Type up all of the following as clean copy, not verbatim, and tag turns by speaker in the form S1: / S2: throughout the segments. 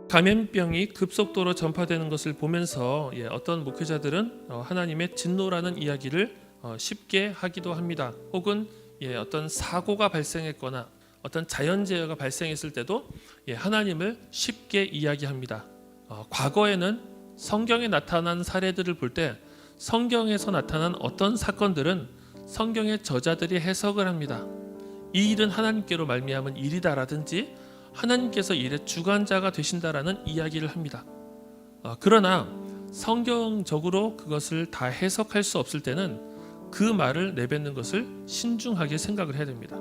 S1: 감염병이 급속도로 전파되는 것을 보면서 어떤 목회자들은 하나님의 진노라는 이야기를 쉽게 하기도 합니다. 혹은 어떤 사고가 발생했거나 어떤 자연재해가 발생했을 때도 하나님을 쉽게 이야기합니다. 과거에는 성경에 나타난 사례들을 볼 때 성경에서 나타난 어떤 사건들은 성경의 저자들이 해석을 합니다. 이 일은 하나님께로 말미암은 일이다라든지 하나님께서 일의 주관자가 되신다라는 이야기를 합니다. 그러나 성경적으로 그것을 다 해석할 수 없을 때는 그 말을 내뱉는 것을 신중하게 생각을 해야 됩니다.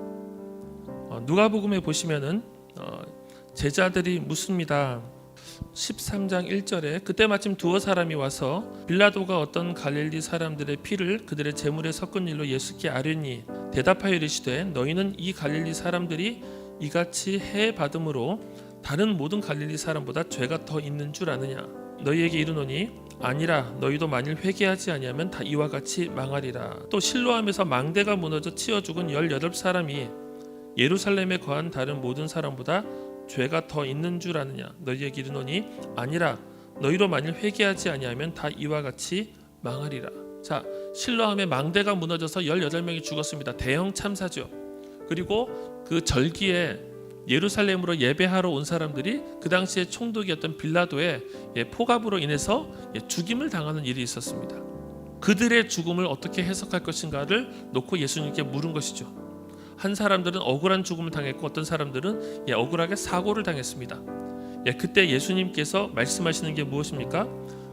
S1: 누가복음에 보시면은 제자들이 묻습니다. 13장 1절에 그때 마침 두어 사람이 와서 빌라도가 어떤 갈릴리 사람들의 피를 그들의 제물에 섞은 일로 예수께 아뢰니 대답하여 이르시되 너희는 이 갈릴리 사람들이 이같이 해 받음으로 다른 모든 갈릴리 사람보다 죄가 더 있는 줄 아느냐. 너희에게 이르노니 아니라 너희도 만일 회개하지 아니하면 다 이와 같이 망하리라. 또 실로암에서 망대가 무너져 치어 죽은 18사람이 예루살렘에 거한 다른 모든 사람보다 죄가 더 있는 줄 아느냐. 너희에게 이르노니 아니라 너희로 만일 회개하지 아니하면 다 이와 같이 망하리라. 자, 실로암에 망대가 무너져서 18명이 죽었습니다. 대형 참사죠. 그리고 그 절기에 예루살렘으로 예배하러 온 사람들이 그 당시에 총독이었던 빌라도의 포갑으로 인해서 죽임을 당하는 일이 있었습니다. 그들의 죽음을 어떻게 해석할 것인가를 놓고 예수님께 물은 것이죠. 한 사람들은 억울한 죽음을 당했고 어떤 사람들은 억울하게 사고를 당했습니다. 그때 예수님께서 말씀하시는 게 무엇입니까?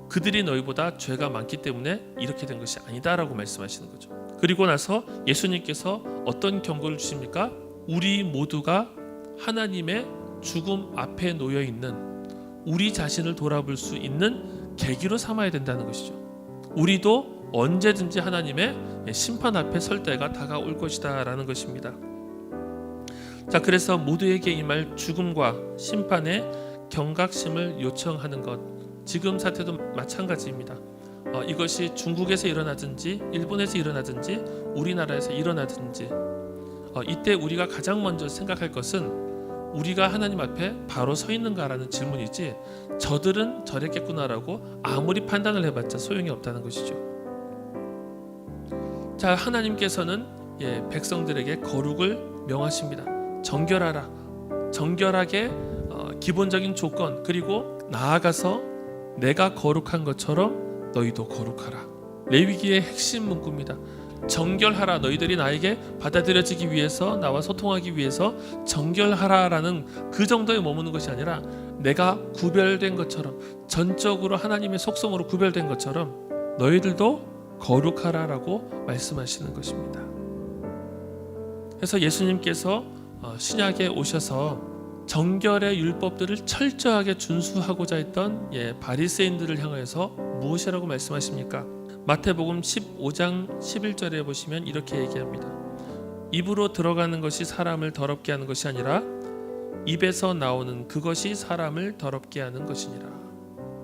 S1: 그들이 너희보다 죄가 많기 때문에 이렇게 된 것이 아니다라고 말씀하시는 거죠. 그리고 나서 예수님께서 어떤 경고를 주십니까? 우리 모두가 하나님의 죽음 앞에 놓여 있는 우리 자신을 돌아볼 수 있는 계기로 삼아야 된다는 것이죠. 우리도 언제든지 하나님의 심판 앞에 설 때가 다가올 것이다라는 것입니다. 자, 그래서 모두에게 임할 죽음과 심판의 경각심을 요청하는 것, 지금 사태도 마찬가지입니다. 이것이 중국에서 일어나든지 일본에서 일어나든지 우리나라에서 일어나든지 이때 우리가 가장 먼저 생각할 것은 우리가 하나님 앞에 바로 서 있는가라는 질문이지 저들은 저랬겠구나라고 아무리 판단을 해봤자 소용이 없다는 것이죠. 자, 하나님께서는 백성들에게 거룩을 명하십니다. 정결하라. 정결하게 기본적인 조건, 그리고 나아가서 내가 거룩한 것처럼 너희도 거룩하라. 레위기의 핵심 문구입니다. 정결하라. 너희들이 나에게 받아들여지기 위해서, 나와 소통하기 위해서 정결하라라는 그 정도에 머무는 것이 아니라 내가 구별된 것처럼, 전적으로 하나님의 속성으로 구별된 것처럼 너희들도 거룩하라라고 말씀하시는 것입니다. 그래서 예수님께서 신약에 오셔서 정결의 율법들을 철저하게 준수하고자 했던 바리새인들을 향하여서 무엇이라고 말씀하십니까? 마태복음 15장 11절에 보시면 이렇게 얘기합니다. 입으로 들어가는 것이 사람을 더럽게 하는 것이 아니라 입에서 나오는 그것이 사람을 더럽게 하는 것이니라.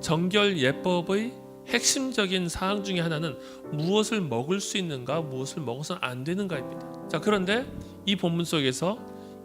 S1: 정결 예법의 핵심적인 사항 중에 하나는 무엇을 먹을 수 있는가, 무엇을 먹어서는 안 되는가입니다. 자, 그런데 이 본문 속에서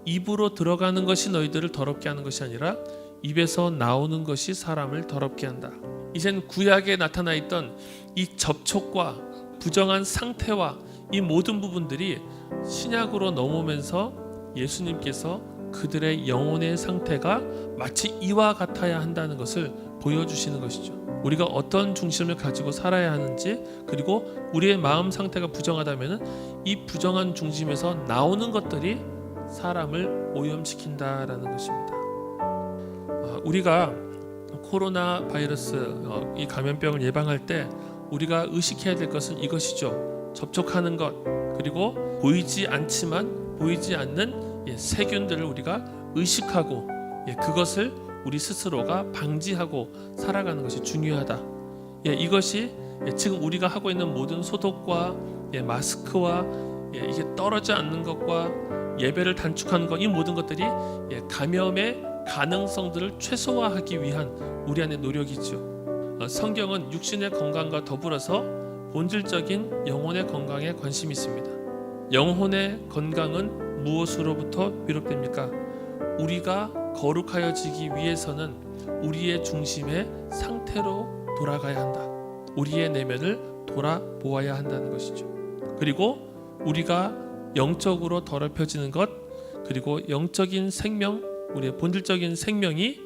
S1: 입으로 들어가는 것이 너희들을 더럽게 하는 것이 아니라 입에서 나오는 것이 사람을 더럽게 한다. 이젠 구약에 나타나 있던 이 접촉과 부정한 상태와 이 모든 부분들이 신약으로 넘어오면서 예수님께서 그들의 영혼의 상태가 마치 이와 같아야 한다는 것을 보여주시는 것이죠. 우리가 어떤 중심을 가지고 살아야 하는지, 그리고 우리의 마음 상태가 부정하다면 이 부정한 중심에서 나오는 것들이 사람을 오염시킨다라는 것입니다. 우리가 코로나 바이러스 이 감염병을 예방할 때 우리가 의식해야 될 것은 이것이죠. 접촉하는 것, 그리고 보이지 않지만 보이지 않는 세균들을 우리가 의식하고 그것을 우리 스스로가 방지하고 살아가는 것이 중요하다. 이것이 지금 우리가 하고 있는 모든 소독과 마스크와 이게 떨어지지 않는 것과 예배를 단축하는 것, 이 모든 것들이 감염의 가능성들을 최소화하기 위한 우리 안의 노력이죠. 성경은 육신의 건강과 더불어서 본질적인 영혼의 건강에 관심이 있습니다. 영혼의 건강은 무엇으로부터 비롯됩니까? 우리가 거룩하여지기 위해서는 우리의 중심의 상태로 돌아가야 한다. 우리의 내면을 돌아보아야 한다는 것이죠. 그리고 우리가 영적으로 더럽혀지는 것, 그리고 영적인 생명, 우리의 본질적인 생명이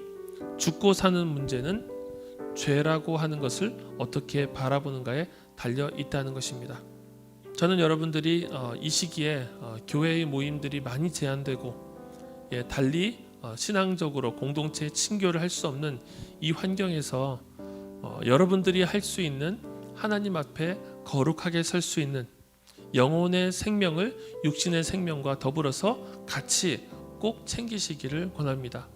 S1: 죽고 사는 문제는 죄라고 하는 것을 어떻게 바라보는가에 달려 있다는 것입니다. 저는 여러분들이 이 시기에 교회의 모임들이 많이 제한되고 달리 신앙적으로 공동체 친교를 할 수 없는 이 환경에서 여러분들이 할 수 있는 하나님 앞에 거룩하게 설 수 있는 영혼의 생명을 육신의 생명과 더불어서 같이 꼭 챙기시기를 권합니다.